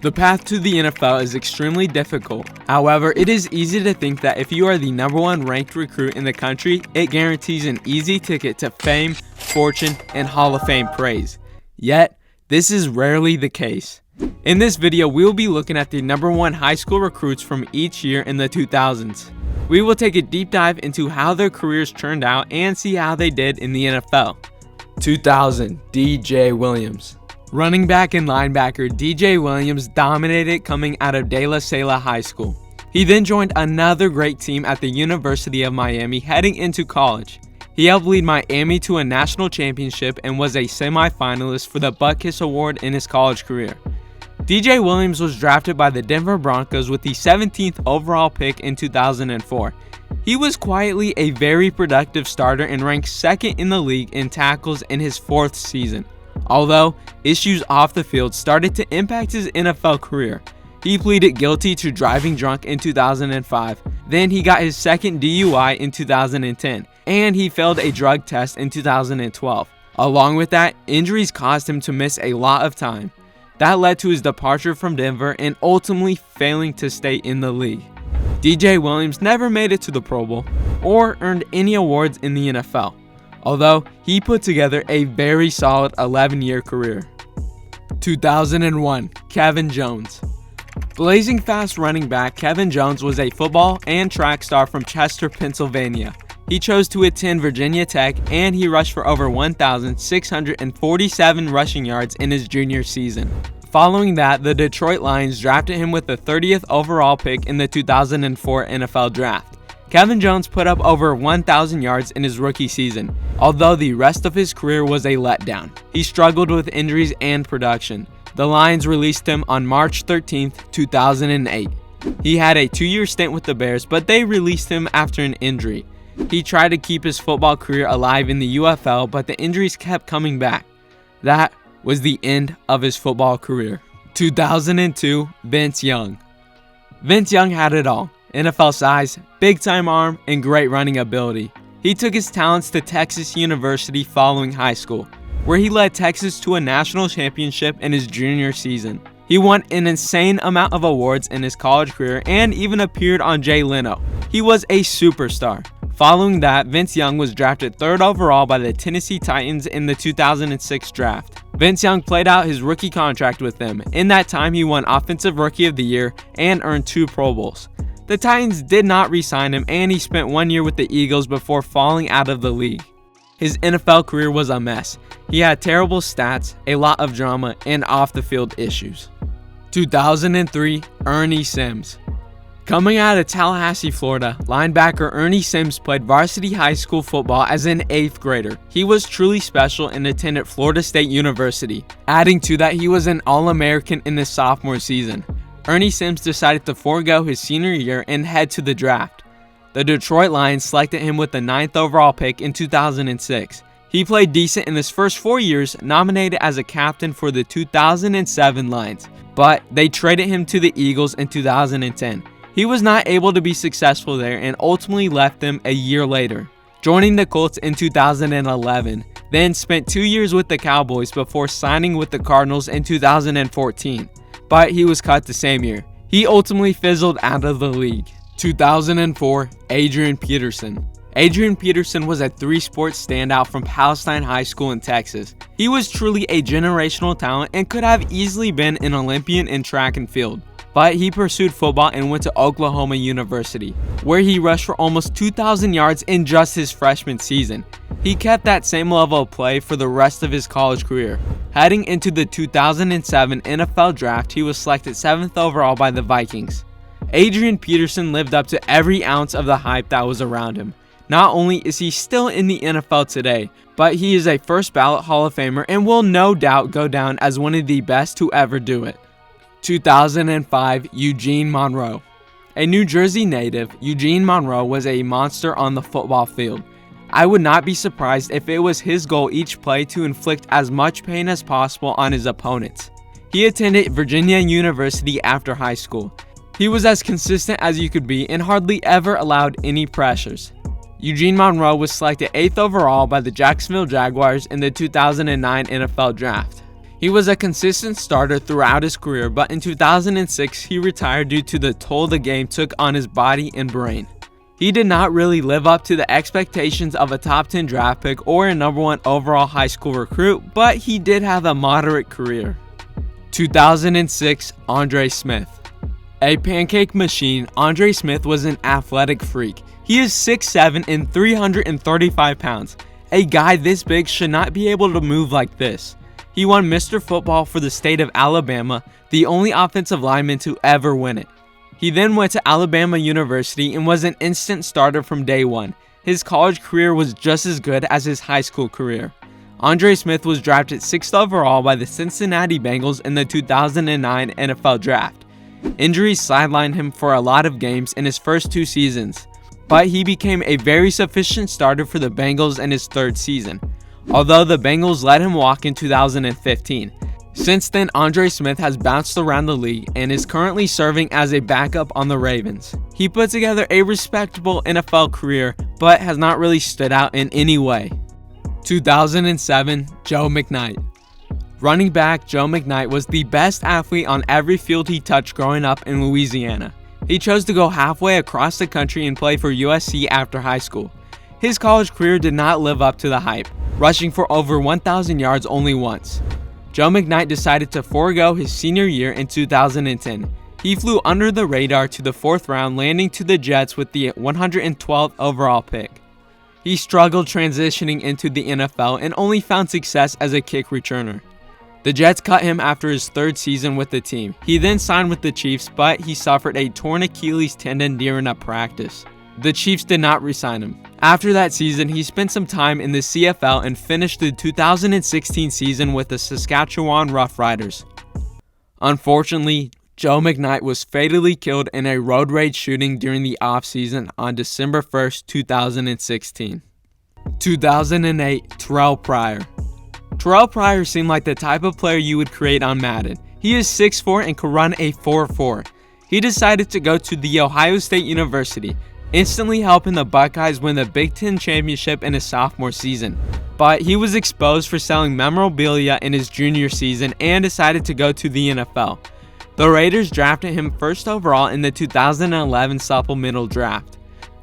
The path to the NFL is extremely difficult. However, it is easy to think that if you are the #1 ranked recruit in the country, it guarantees an easy ticket to fame, fortune, and Hall of Fame praise. Yet, this is rarely the case. In this video, we will be looking at the #1 high school recruits from each year in the 2000s. We will take a deep dive into how their careers turned out and see how they did in the NFL. 2000, DJ Williams. Running back and linebacker DJ Williams dominated coming out of De La Salle High School. He then joined another great team at the University of Miami heading into college. He helped lead Miami to a national championship and was a semi-finalist for the Butkus Award in his college career. DJ Williams was drafted by the Denver Broncos with the 17th overall pick in 2004. He was quietly a very productive starter and ranked second in the league in tackles in his 4th season. Although issues off the field started to impact his NFL career. He pleaded guilty to driving drunk in 2005, then he got his second DUI in 2010, and he failed a drug test in 2012. Along with that, injuries caused him to miss a lot of time. That led to his departure from Denver and ultimately failing to stay in the league. DJ Williams never made it to the Pro Bowl or earned any awards in the NFL, although he put together a very solid 11-year career. 2001, Kevin Jones. Blazing fast running back Kevin Jones was a football and track star from Chester, Pennsylvania. He chose to attend Virginia Tech and he rushed for over 1,647 rushing yards in his junior season. Following that, the Detroit Lions drafted him with the 30th overall pick in the 2004 NFL Draft. Kevin Jones put up over 1,000 yards in his rookie season, although the rest of his career was a letdown. He struggled with injuries and production. The Lions released him on March 13, 2008. He had a 2-year stint with the Bears, but they released him after an injury. He tried to keep his football career alive in the UFL, but the injuries kept coming back. That was the end of his football career. 2002, Vince Young. Vince Young had it all. NFL size, big-time arm, and great running ability. He took his talents to Texas University following high school, where he led Texas to a national championship in his junior season. He won an insane amount of awards in his college career and even appeared on Jay Leno. He was a superstar. Following that, Vince Young was drafted 3rd overall by the Tennessee Titans in the 2006 draft. Vince Young played out his rookie contract with them. In that time, he won Offensive Rookie of the Year and earned 2 Pro Bowls. The Titans did not re-sign him and he spent 1 year with the Eagles before falling out of the league. His NFL career was a mess. He had terrible stats, a lot of drama, and off-the-field issues. 2003, Ernie Sims. Coming out of Tallahassee, Florida, linebacker Ernie Sims played varsity high school football as an 8th grader. He was truly special and attended Florida State University. Adding to that, he was an All-American in his sophomore season. Ernie Sims decided to forego his senior year and head to the draft. The Detroit Lions selected him with the 9th overall pick in 2006. He played decent in his first 4 years, nominated as a captain for the 2007 Lions, but they traded him to the Eagles in 2010. He was not able to be successful there and ultimately left them a year later, joining the Colts in 2011, then spent 2 years with the Cowboys before signing with the Cardinals in 2014, but he was cut the same year. He ultimately fizzled out of the league. 2004, Adrian Peterson. Adrian Peterson was a 3-sport standout from Palestine High School in Texas. He was truly a generational talent and could have easily been an Olympian in track and field. But he pursued football and went to Oklahoma University, where he rushed for almost 2,000 yards in just his freshman season. He kept that same level of play for the rest of his college career. Heading into the 2007 NFL Draft, he was selected 7th overall by the Vikings. Adrian Peterson lived up to every ounce of the hype that was around him. Not only is he still in the NFL today, but he is a first ballot Hall of Famer and will no doubt go down as one of the best to ever do it. 2005, Eugene Monroe. A New Jersey native, Eugene Monroe was a monster on the football field. I would not be surprised if it was his goal each play to inflict as much pain as possible on his opponents. He attended Virginia University after high school. He was as consistent as you could be and hardly ever allowed any pressures. Eugene Monroe was selected 8th overall by the Jacksonville Jaguars in the 2009 NFL Draft. He was a consistent starter throughout his career, but in 2006 he retired due to the toll the game took on his body and brain. He did not really live up to the expectations of a top 10 draft pick or a number 1 overall high school recruit, but he did have a moderate career. 2006 Andre Smith. A pancake machine, Andre Smith was an athletic freak. He is 6'7" and 335 pounds. A guy this big should not be able to move like this. He won Mr. Football for the state of Alabama, the only offensive lineman to ever win it. He then went to Alabama University and was an instant starter from day one. His college career was just as good as his high school career. Andre Smith was drafted 6th overall by the Cincinnati Bengals in the 2009 NFL Draft. Injuries sidelined him for a lot of games in his first 2 seasons, but he became a very sufficient starter for the Bengals in his 3rd season, although the Bengals let him walk in 2015. Since then, Andre Smith has bounced around the league and is currently serving as a backup on the Ravens. He put together a respectable NFL career, but has not really stood out in any way. 2007 Joe McKnight. Running back Joe McKnight was the best athlete on every field he touched growing up in Louisiana. He chose to go halfway across the country and play for USC after high school. His college career did not live up to the hype, rushing for over 1,000 yards only once. Joe McKnight decided to forego his senior year in 2010. He flew under the radar to the 4th round, landing to the Jets with the 112th overall pick. He struggled transitioning into the NFL and only found success as a kick returner. The Jets cut him after his 3rd season with the team. He then signed with the Chiefs, but he suffered a torn Achilles tendon during a practice. The Chiefs did not re-sign him. After that season, he spent some time in the CFL and finished the 2016 season with the Saskatchewan Roughriders. Unfortunately, Joe McKnight was fatally killed in a road rage shooting during the offseason on December 1st, 2016. 2008 Terrelle Pryor. Terrelle Pryor seemed like the type of player you would create on Madden. He is 6'4" and can run a 4.4. He decided to go to The Ohio State University, instantly helping the Buckeyes win the Big Ten championship in his sophomore season. But he was exposed for selling memorabilia in his junior season and decided to go to the NFL. The Raiders drafted him 1st overall in the 2011 supplemental draft.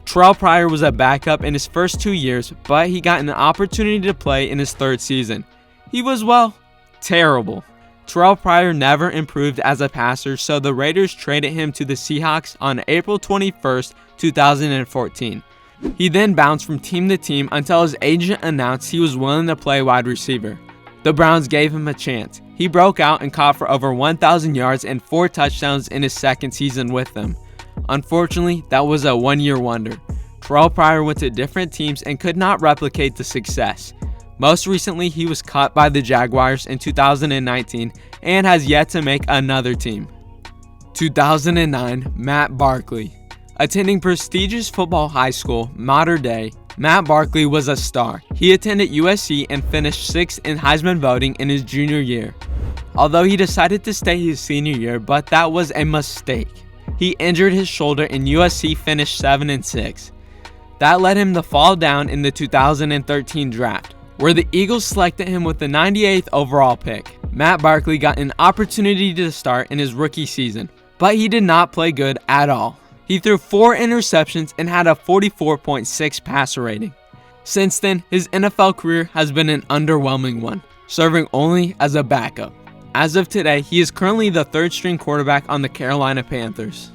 Terrelle Pryor was a backup in his first 2 years, but he got an opportunity to play in his 3rd season. He was, well, terrible. Terrelle Pryor never improved as a passer, so the Raiders traded him to the Seahawks on April 21st, 2014. He then bounced from team to team until his agent announced he was willing to play wide receiver. The Browns gave him a chance. He broke out and caught for over 1,000 yards and 4 touchdowns in his 2nd season with them. Unfortunately, that was a 1-year wonder. Terrelle Pryor went to different teams and could not replicate the success. Most recently, he was cut by the Jaguars in 2019 and has yet to make another team. 2009 Matt Barkley. Attending prestigious football high school, Mater Dei, Matt Barkley was a star. He attended USC and finished 6th in Heisman voting in his junior year. Although he decided to stay his senior year, but that was a mistake. He injured his shoulder and USC finished 7-6. That led him to fall down in the 2013 draft, where the Eagles selected him with the 98th overall pick. Matt Barkley got an opportunity to start in his rookie season, but he did not play good at all. He threw 4 interceptions and had a 44.6 passer rating. Since then, his NFL career has been an underwhelming one, serving only as a backup. As of today, he is currently the 3rd-string quarterback on the Carolina Panthers.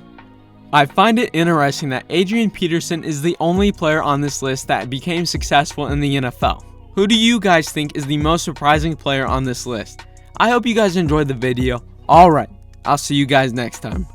I find it interesting that Adrian Peterson is the only player on this list that became successful in the NFL. Who do you guys think is the most surprising player on this list? I hope you guys enjoyed the video. Alright, I'll see you guys next time.